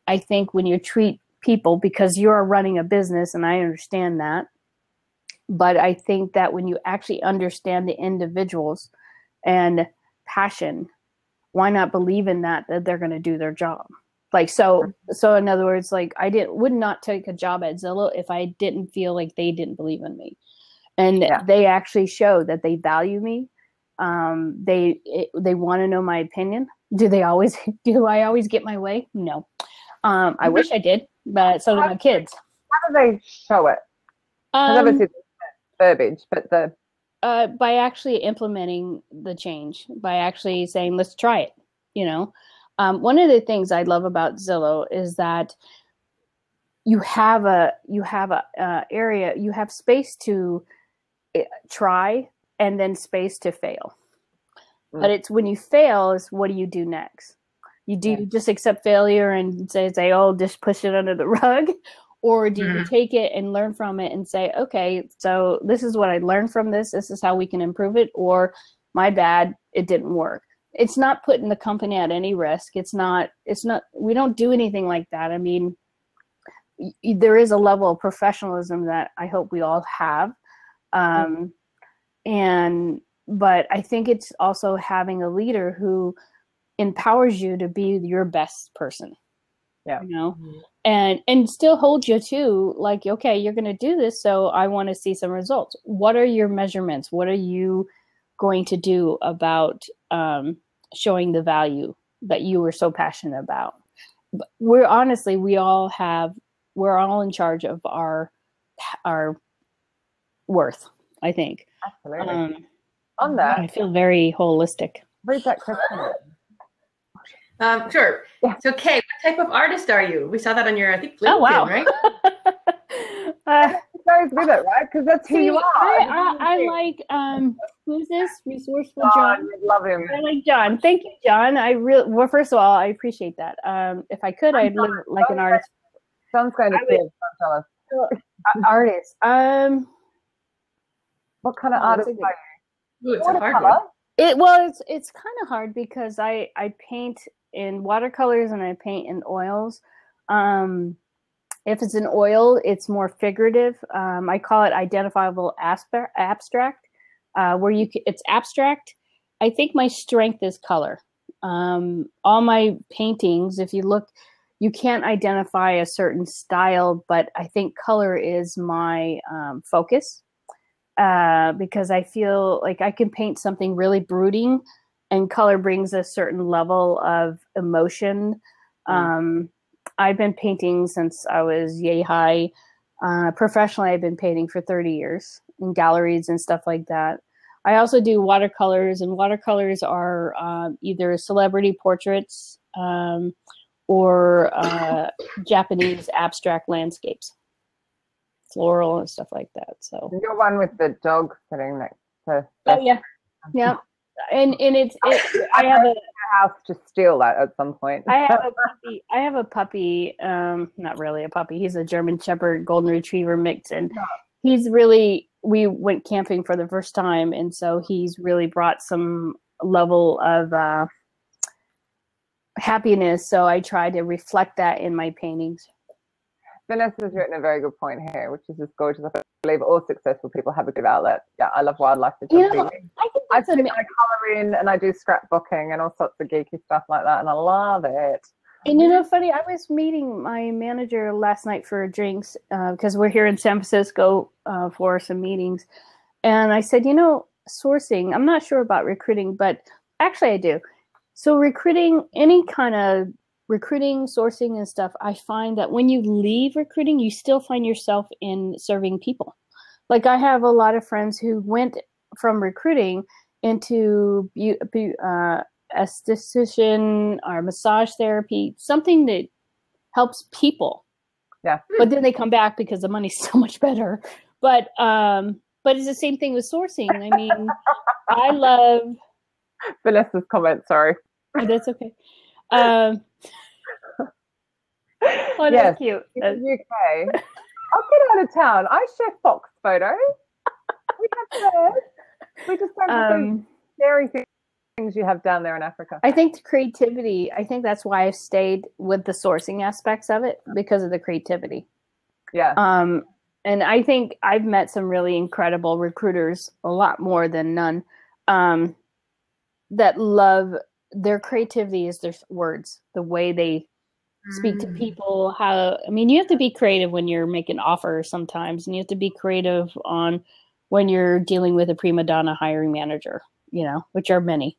I think when you treat people, because you're running a business, and I understand that, but I think that when you actually understand the individuals and passion, why not believe in that they're going to do their job? Like, so in other words, like would not take a job at Zillow if I didn't feel like they didn't believe in me. And they actually show that they value me. They want to know my opinion. Do I always get my way? No. I wish I did, but so do my kids. How do they show it? Obviously it's verbiage, but by actually implementing the change, by actually saying, let's try it. You know, one of the things I love about Zillow is that you have area, you have space to try and then space to fail. But it's when you fail is what do you do next? You just accept failure and say, oh, just push it under the rug? Or do you take it and learn from it and say, okay, so this is what I learned from this. This is how we can improve it. Or my bad, it didn't work. It's not putting the company at any risk. It's not, we don't do anything like that. I mean, there is a level of professionalism that I hope we all have. But I think it's also having a leader who empowers you to be your best person. Yeah. You know, and still hold you to like, okay, you're going to do this. So I want to see some results. What are your measurements? What are you going to do about showing the value that you were so passionate about? We're all in charge of our worth, I think. Absolutely. On that, I feel very holistic. Read that question. Sure. Yeah. So, Kay, what type of artist are you? We saw that on your, I think, LinkedIn, right? Goes with it, right? Because that's who you are. I like, who's this? Resourceful John. I love him. I like John. Thank you, John. Well, first of all, I appreciate that. If I could, I'd live like an artist. Sounds kind of cool. Tell us. Artist. What kind of artist are you? Ooh, it's a hard one. It's kind of hard because I paint in watercolors and I paint in oils. If it's an oil, it's more figurative. I call it identifiable abstract, where it's abstract. I think my strength is color. All my paintings, if you look, you can't identify a certain style, but I think color is my focus. Because I feel like I can paint something really brooding and color brings a certain level of emotion. I've been painting since I was yay high. Professionally, I've been painting for 30 years in galleries and stuff like that. I also do watercolors, and watercolors are either celebrity portraits or Japanese abstract landscapes. Floral and stuff like that. So you're one with the dog sitting next to. Oh yeah, and it's I have a house to steal that at some point. I have a puppy. Not really a puppy. He's a German Shepherd Golden Retriever mix, and he's really. We went camping for the first time, and so he's really brought some level of happiness. So I try to reflect that in my paintings. Vanessa's written a very good point here, which is just gorgeous. I believe all successful people have a good outlet. Yeah, I love wildlife photography. I color in and I do scrapbooking and all sorts of geeky stuff like that, and I love it. And funny, I was meeting my manager last night for drinks because we're here in San Francisco for some meetings. And I said, sourcing, I'm not sure about recruiting, but actually I do. So recruiting, any kind of recruiting, sourcing and stuff, I find that when you leave recruiting, you still find yourself in serving people. Like I have a lot of friends who went from recruiting into esthetician or massage therapy, something that helps people. Yeah. But then they come back because the money's so much better. But it's the same thing with sourcing. I mean, I love Vanessa's comment, sorry. Oh, that's okay. Oh, that's yes, cute. In the UK. I'll get out of town. I share Fox photos. We have birds. We just don't have those scary things you have down there in Africa. I think the creativity, I think that's why I've stayed with the sourcing aspects of it, because of the creativity. Yeah. And I think I've met some really incredible recruiters, a lot more than none, that love their creativity is their words, the way they speak to people. You have to be creative when you're making offers sometimes, and you have to be creative on when you're dealing with a prima donna hiring manager, which are many.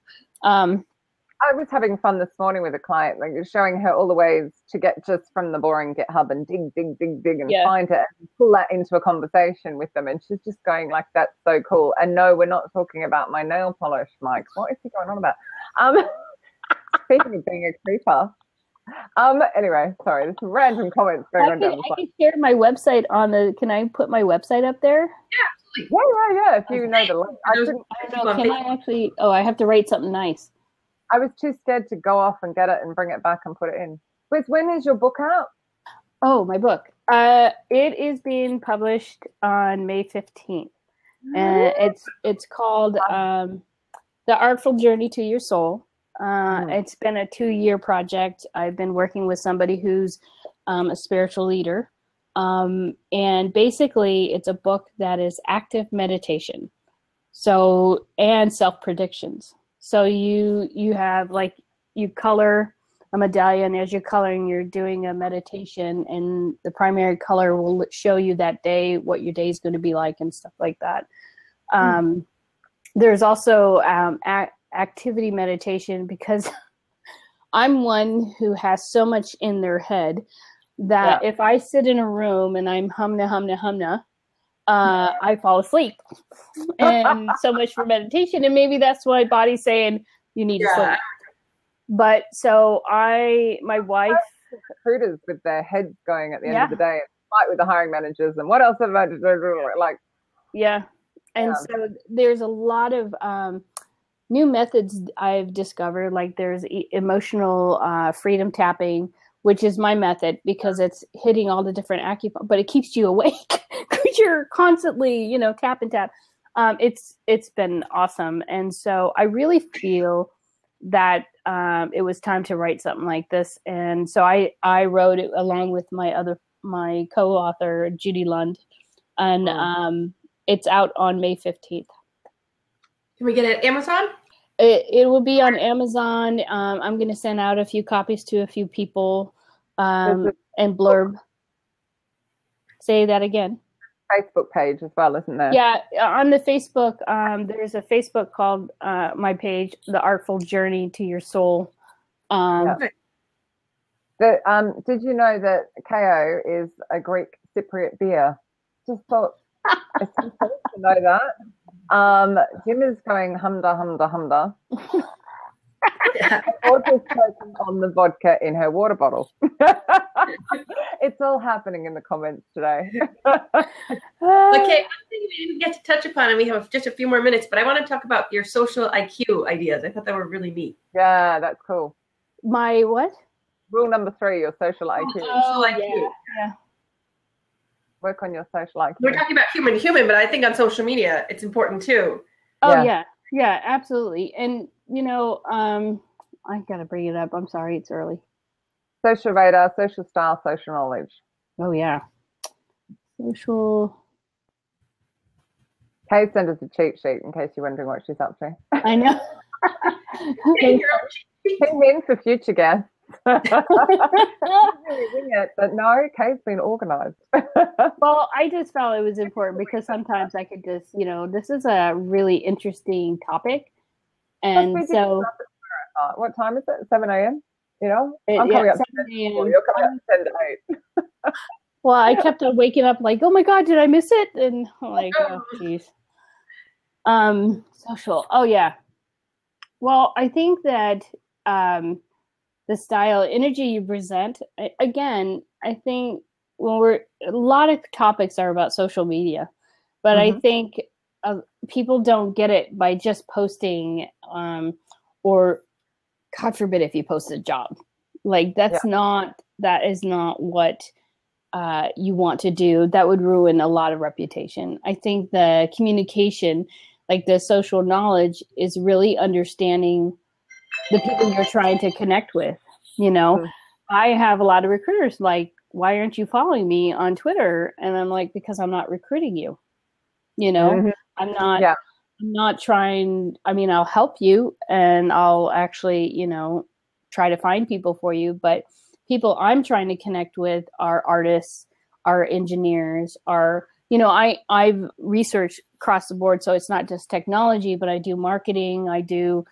I was having fun this morning with a client, like showing her all the ways to get just from the boring GitHub and dig and find it and pull that into a conversation with them. And she's just going like, that's so cool. And no, we're not talking about my nail polish, Mike. What is he going on about? Speaking of being a creeper. Anyway, sorry, there's some random comments going on down the side. I can share my website can I put my website up there? Yeah, absolutely. Yeah. If you know the link. I don't know, can I actually, I have to write something nice. I was too scared to go off and get it and bring it back and put it in. When is your book out? Oh, my book. It is being published on May 15th. And it's called The Artful Journey to Your Soul. It's been a 2-year project. I've been working with somebody who's a spiritual leader. And basically, it's a book that is active meditation. And self-predictions. So you have you color a medallion. As you're coloring, you're doing a meditation, and the primary color will show you that day what your day is going to be like and stuff like that. There's also activity meditation, because I'm one who has so much in their head that if I sit in a room and I'm humna, I fall asleep. And so much for meditation. And maybe that's why body's saying you need to sleep. But so my wife. Recruiters with their heads going at the end of the day and fight with the hiring managers and what else have I like. Yeah. And so there's a lot of new methods I've discovered. Like there's emotional freedom tapping, which is my method, because it's hitting all the different but it keeps you awake because you're constantly, tap and tap. It's been awesome. And so I really feel that it was time to write something like this. And so I wrote it along with my co-author, Judy Lund, and it's out on May 15th. Can we get it at Amazon? It will be on Amazon. I'm going to send out a few copies to a few people and blurb. Say that again. Facebook page as well, isn't there? Yeah, on the Facebook, there's a Facebook called my page, The Artful Journey to Your Soul. Did you know that KO is a Greek Cypriot beer? Just thought it's important to know that. Jim is going humda. Audrey's choking on the vodka in her water bottle. It's all happening in the comments today. Okay, one thing we didn't get to touch upon, and we have just a few more minutes, but I want to talk about your social IQ ideas. I thought that were really neat. Yeah, that's cool. My what? Rule number 3, your social IQ. Social IQ. Yeah. Work on your social IQ. We're talking about human to human, but I think on social media, it's important too. Oh, yeah, absolutely. And, I got to bring it up. I'm sorry, it's early. Social radar, social style, social knowledge. Oh yeah. Social. Kay sent us a cheat sheet in case you're wondering what she's up to. I know. Ping in for future guests. Really wing it, but no, Kay's been organized. Well, I just felt it was important because sometimes I could just, this is a really interesting topic. And so. What time is it? 7 a.m.? I'm coming up 7 a.m. You're coming up 10 to 8. Well, I kept on waking up like, oh my God, did I miss it? And I'm like, oh, geez. Social. Oh, yeah. Well, I think that the style, energy you present, again, I think a lot of topics are about social media, but I think people don't get it by just posting or God forbid if you post a job. Like that is not what you want to do. That would ruin a lot of reputation. I think the communication, like the social knowledge, is really understanding the people you're trying to connect with. I have a lot of recruiters like, why aren't you following me on Twitter? And I'm like, because I'm not recruiting you. I'm not trying. I mean, I'll help you and I'll actually, try to find people for you. But people I'm trying to connect with are artists, are engineers, I've researched across the board. So it's not just technology, but I do marketing. I do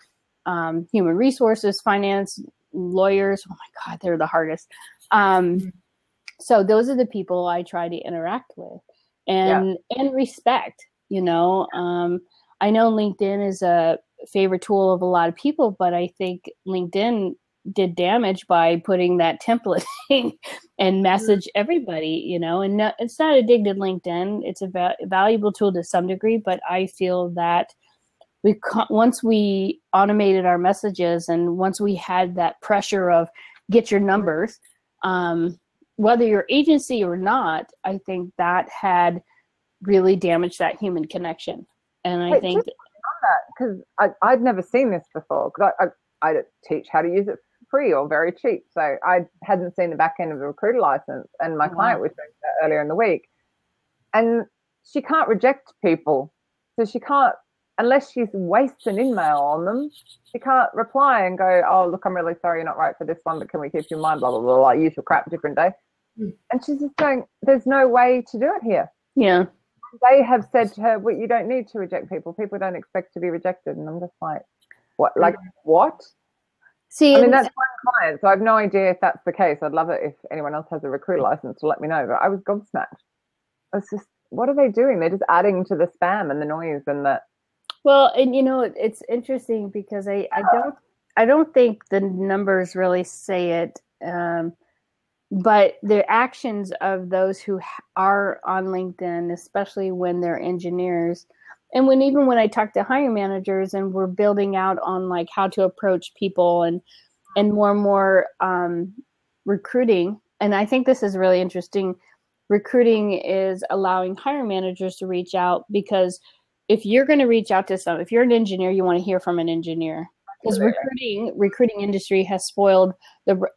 human resources, finance, lawyers. Oh my God, they're the hardest. So those are the people I try to interact with and respect, I know LinkedIn is a favorite tool of a lot of people, but I think LinkedIn did damage by putting that template and message everybody, and it's not a dig to LinkedIn. It's a valuable tool to some degree, but I feel that once we automated our messages and once we had that pressure of get your numbers, whether you're agency or not, I think that had really damaged that human connection. And I think because I'd never seen this before, because I teach how to use it for free or very cheap. So I hadn't seen the back end of the recruiter license, and my client was doing that earlier in the week. And she can't reject people. So she can't, unless she's wastes an email on them, she can't reply and go, oh, look, I'm really sorry you're not right for this one, but can we keep you in mind, blah, blah, blah, like use your crap different day. And she's just going, there's no way to do it here. Yeah. They have said to her, well, you don't need to reject people. People don't expect to be rejected. And I'm just like, what? Like, what? See, I mean, that's one client, so I have no idea if that's the case. I'd love it if anyone else has a recruiter license to let me know. But I was gobsmacked. I was just, what are they doing? They're just adding to the spam and the noise and that. Well, and it's interesting because I don't think the numbers really say it. But the actions of those who are on LinkedIn, especially when they're engineers, and even when I talk to hiring managers and we're building out on like how to approach people and more recruiting, and I think this is really interesting. Recruiting is allowing hiring managers to reach out, because if you're going to reach out to if you're an engineer, you want to hear from an engineer. Because recruiting industry has spoiled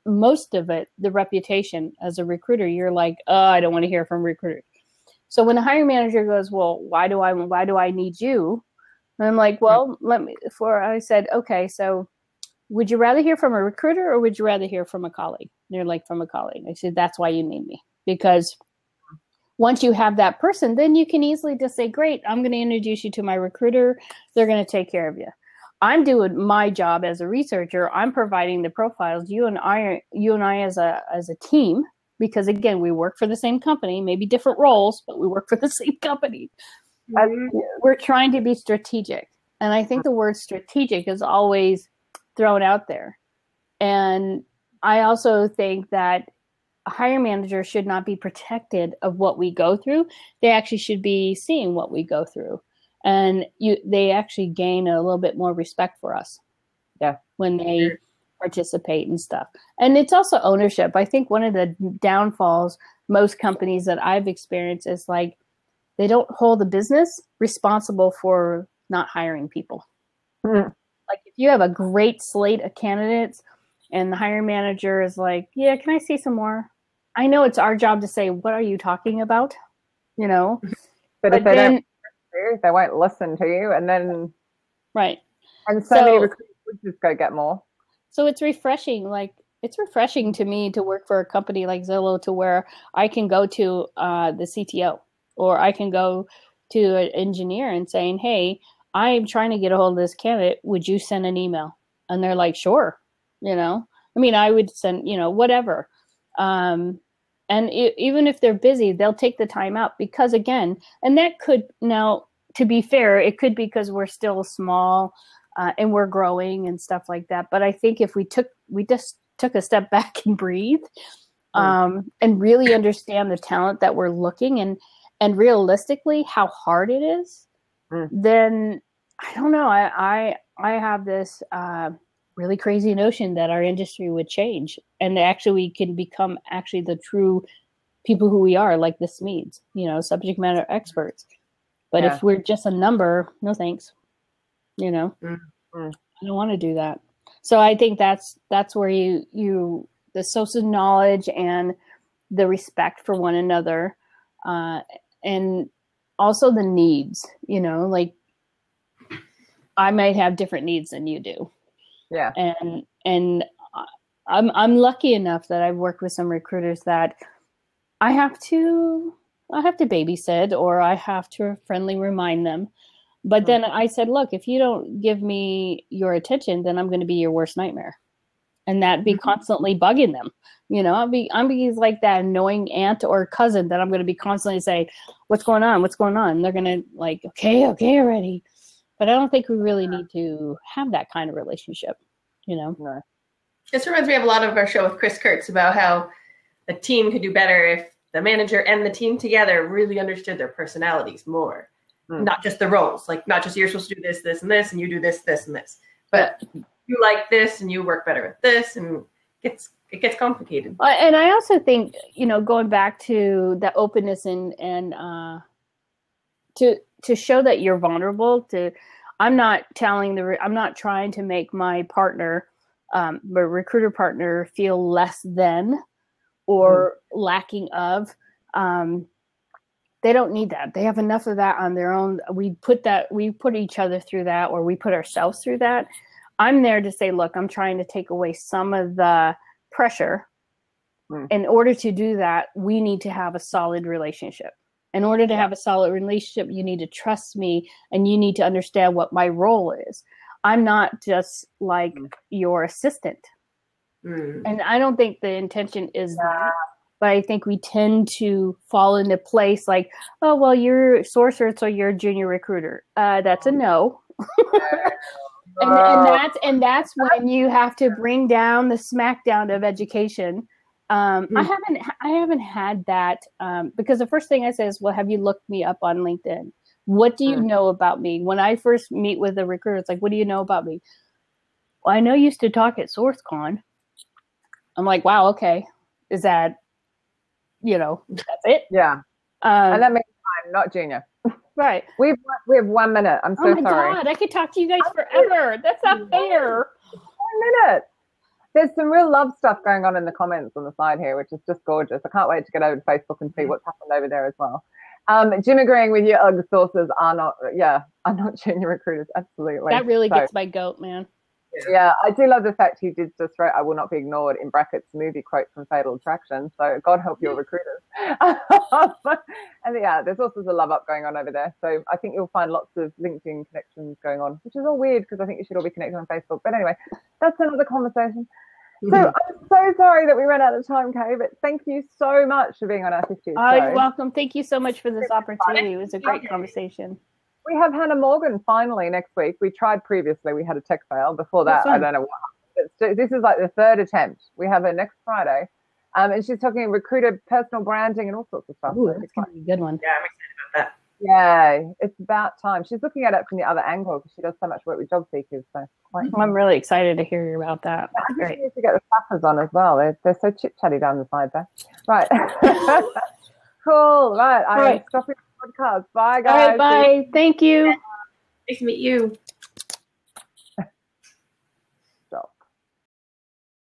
most of it, the reputation as a recruiter. You're like, oh, I don't want to hear from recruiters. So when a hiring manager goes, well, why do I need you? And I'm like, well, I said, okay, so would you rather hear from a recruiter or would you rather hear from a colleague? And they're like, from a colleague. I said, that's why you need me, because once you have that person, then you can easily just say, great, I'm going to introduce you to my recruiter. They're going to take care of you. I'm doing my job as a researcher. I'm providing the profiles. You and I as a team, because again, we work for the same company, maybe different roles, but we work for the same company. We're trying to be strategic. And I think the word strategic is always thrown out there. And I also think that a hiring manager should not be protected of what we go through. They actually should be seeing what we go through. And they actually gain a little bit more respect for us. Yeah. When they participate and stuff. And it's also ownership. I think one of the downfalls most companies that I've experienced is like, they don't hold the business responsible for not hiring people. Like if you have a great slate of candidates and the hiring manager is like, yeah, can I see some more? I know it's our job to say, what are you talking about? You know, but if they won't listen to you, and then right. And so many recruiters would just go get more. So it's refreshing. Like, it's refreshing to me to work for a company like Zillow, to where I can go to the CTO, or I can go to an engineer and saying, hey, I'm trying to get a hold of this candidate. Would you send an email? And they're like, sure. You know, I mean, I would send, you know, whatever. Even if they're busy, they'll take the time out, because again, and that could, now, to be fair, it could be because we're still small and we're growing and stuff like that. But I think if we just took a step back and breathe, and really understand the talent that we're looking, and realistically how hard it is, then I don't know. I have this really crazy notion that our industry would change, and actually we can become actually the true people who we are, like the SMEs, you know, subject matter experts. But if we're just a number, no thanks. You know, I don't want to do that. So I think that's where you the social knowledge and the respect for one another, and also the needs, you know, like I might have different needs than you do. Yeah. And I'm lucky enough that I've worked with some recruiters that I have to babysit, or I have to friendly remind them. But then I said, look, if you don't give me your attention, then I'm going to be your worst nightmare. And that'd be constantly bugging them. You know, I'm be like that annoying aunt or cousin that I'm going to be constantly saying, what's going on? What's going on? And they're going to like, okay, already. But I don't think we really need to have that kind of relationship, you know? No. This reminds me of a lot of our show with Chris Kurtz about how a team could do better if the manager and the team together really understood their personalities more. Not just the roles, like not just you're supposed to do this, this, and this, and you do this, this, and this. But you like this, and you work better with this, and it gets complicated. And I also think, you know, going back to the openness and to show that you're vulnerable. I'm not trying to make my partner, my recruiter partner, feel less than or lacking of. They don't need that. They have enough of that on their own. We put each other through that, or we put ourselves through that. I'm there to say, look, I'm trying to take away some of the pressure. In order to do that, we need to have a solid relationship. In order to have a solid relationship, you need to trust me, and you need to understand what my role is. I'm not just like your assistant. And I don't think the intention is that. But I think we tend to fall into place like, oh, well, you're sorcerer, so you're a junior recruiter. That's a no. and that's when you have to bring down the smackdown of education. I haven't had that because the first thing I say is, well, have you looked me up on LinkedIn? What do you know about me? When I first meet with a recruiter, it's like, what do you know about me? Well, I know you used to talk at SourceCon. I'm like, wow, okay. Is that, you know, that's it? Yeah. And that means time, not junior. Right. We have 1 minute. I'm so sorry. Oh my God, I could talk to you guys forever. That's not fair. 1 minute. There's some real love stuff going on in the comments on the side here, which is just gorgeous. I can't wait to get over to Facebook and see what's happened over there as well. Jim agreeing with you, sources are not junior recruiters. Absolutely. That really gets my goat, man. Yeah, I do love the fact he did just write, I will not be ignored, in brackets, movie quote from Fatal Attraction. So God help your recruiters. And yeah, there's also a love up going on over there. So I think you'll find lots of LinkedIn connections going on, which is all weird because I think you should all be connected on Facebook. But anyway, that's another conversation. So I'm so sorry that we ran out of time, Kay, but thank you so much for being on our 50th show. You're welcome. Thank you so much for this opportunity. It was a great conversation. We have Hannah Morgan finally next week. We tried previously. We had a tech fail. Before that, I don't know what happened. This is like the third attempt. We have her next Friday. And she's talking recruiter, personal branding, and all sorts of stuff. Ooh, that's going to be a good one. Yeah, I'm excited about that. Yeah, it's about time. She's looking at it from the other angle because she does so much work with job seekers. So I'm really excited to hear about that. That's great. You need to get the staffers on as well. They're so chit-chatty down the side there. Right. Cool. Right. I'm stopping the podcast. Bye, guys. All right, bye. Thank you. Nice to meet you.